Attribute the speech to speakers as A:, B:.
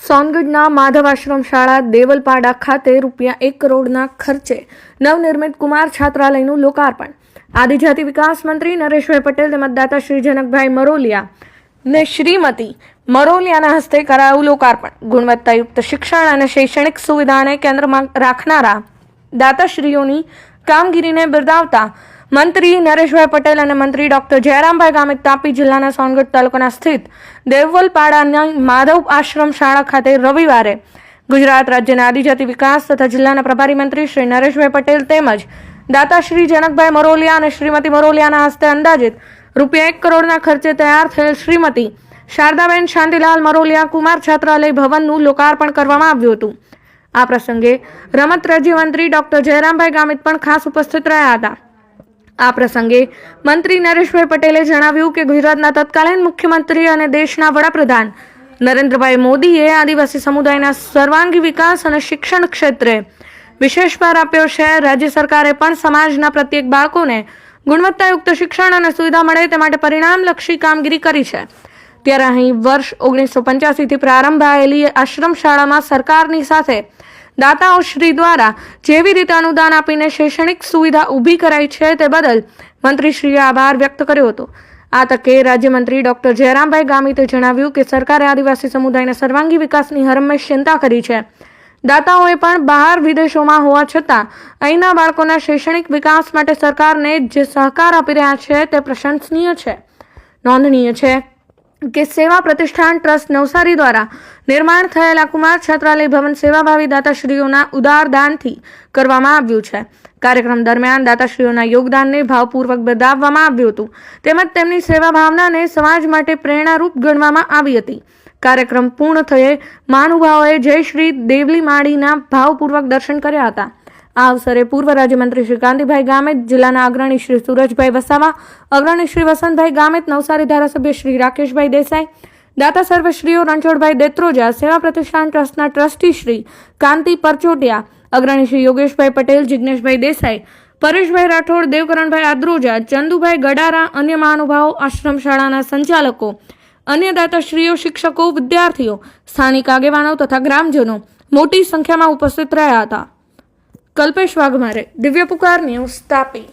A: સોનગઢના માધવ આશ્રમ શાળા દેવલપાડા ખાતે ₹1 કરોડના ખર્ચે નવનિર્મિત કુમાર છાત્રાલયનું લોકાર્પણ. આદિજાતિ વિકાસ મંત્રી નરેશભાઈ પટેલ તેમજ દાતા શ્રી જનકભાઈ મરોલિયા ને શ્રીમતી મરોલિયાના હસ્તે કરાયું લોકાર્પણ. ગુણવત્તાયુક્ત શિક્ષણ અને શૈક્ષણિક સુવિધાને કેન્દ્રમાં રાખનારા દાતાશ્રીઓની કામગીરીને બિરદાવતા મંત્રી નરેશભાઈ પટેલ અને મંત્રી ડોક્ટર જયરામભાઈ ગામિત તાપી જિલ્લાના સોનગઢ તાલુકાના સ્થિત દેવલપાડાની માધવ આશ્રમ શાળા ખાતે રવિવારે ગુજરાત રાજ્યના આદિજાતિ વિકાસ તથા જિલ્લાના પ્રભારી મંત્રી શ્રી નરેશભાઈ પટેલ તેમજ દાતા શ્રી જનકભાઈ મરોલિયા અને શ્રીમતી મરોલિયાના હસ્તે અંદાજિત ₹1 કરોડના ખર્ચે તૈયાર થયેલ શ્રીમતી શારદાબેન શાંતિલાલ મરોલિયા કુમાર છાત્રાલય ભવનનું લોકાર્પણ કરવામાં આવ્યું હતું. આ પ્રસંગે રમત રાજ્યમંત્રી ડોક્ટર જયરામભાઈ ગામિત પણ ખાસ ઉપસ્થિત રહ્યા હતા. આ પ્રસંગે મંત્રી નરેશભાઈ પટેલે જણાવ્યું કે ગુજરાતના તત્કાલીન મુખ્યમંત્રી અને દેશના વડાપ્રધાન નરેન્દ્રભાઈ મોદીએ આદિવાસી સમુદાયના સર્વાંગી વિકાસ અને શિક્ષણ ક્ષેત્રે વિશેષ ભાર આપ્યો છે. રાજ્ય સરકારે પણ સમાજના પ્રત્યેક બાળકોને ગુણવત્તાયુક્ત શિક્ષણ અને સુવિધા મળે તે માટે પરિણામલક્ષી કામગીરી કરી છે. ત્યારે અહીં વર્ષ 1985થી પ્રારંભાયેલી આશ્રમ શાળામાં સરકારની સાથે દાતાઓ શ્રી દ્વારા જેવી રીતે અનુદાન આપીને શૈક્ષણિક સુવિધા ઊભી કરાઈ છે તે બદલ મંત્રીશ્રીએ આભાર વ્યક્ત કર્યો હતો. આ તકે રાજ્યમંત્રી ડોક્ટર જયરામભાઈ ગામિતે જણાવ્યું કે સરકારે આદિવાસી સમુદાયના સર્વાંગી વિકાસની હરમેશ ચિંતા કરી છે. દાતાઓએ પણ બહાર વિદેશોમાં હોવા છતાં અહીંના બાળકોના શૈક્ષણિક વિકાસ માટે સરકારને જે સહકાર આપી રહ્યા છે તે પ્રશંસનીય છે. નોંધનીય છે કે સેવા પ્રતિષ્ઠાન ટ્રસ્ટ નવસારી દ્વારા નિર્માણ થયેલા કુમાર છાત્રાલય ભવન સેવાભાવી દાતાશ્રીઓના ઉદાર દાનથી કરવામાં આવ્યું છે. કાર્યક્રમ દરમિયાન દાતાશ્રીઓના યોગદાનને ભાવપૂર્વક બિરદાવવામાં આવ્યું હતું તેમજ તેમની સેવા ભાવનાને સમાજ માટે પ્રેરણારૂપ ગણવામાં આવી હતી. કાર્યક્રમ પૂર્ણ થયે મહાનુભાવોએ જય શ્રી દેવલી માડીના ભાવપૂર્વક દર્શન કર્યા હતા. આ અવસરે પૂર્વ રાજ્યમંત્રી શ્રી કાંતિભાઈ ગામિત, જિલ્લાના અગ્રણી શ્રી સુરજભાઈ વસાવા, અગ્રણી શ્રી વસંતભાઈ ગામિત, નવસારી ધારાસભ્ય શ્રી રાકેશભાઈ દેસાઈ, દાતા સર્વશ્રીઓ રણછોડભાઈ દેત્રોજા, સેવા પ્રતિષ્ઠાન ટ્રસ્ટના ટ્રસ્ટી શ્રી કાંતિ પરચોટિયા, અગ્રણી શ્રી યોગેશભાઈ પટેલ, જિજ્ઞેશભાઈ દેસાઈ, પરેશભાઈ રાઠોડ, દેવકરણભાઈ આદ્રોજા, ચંદુભાઈ ગડારા, અન્ય મહાનુભાવો, આશ્રમ શાળાના સંચાલકો, અન્ય દાતાશ્રીઓ, શિક્ષકો, વિદ્યાર્થીઓ, સ્થાનિક આગેવાનો તથા ગ્રામજનો મોટી સંખ્યામાં ઉપસ્થિત રહ્યા હતા. કલ્પેશ વાઘમારે, દિવ્ય પુકાર ન્યૂઝ, તાપી.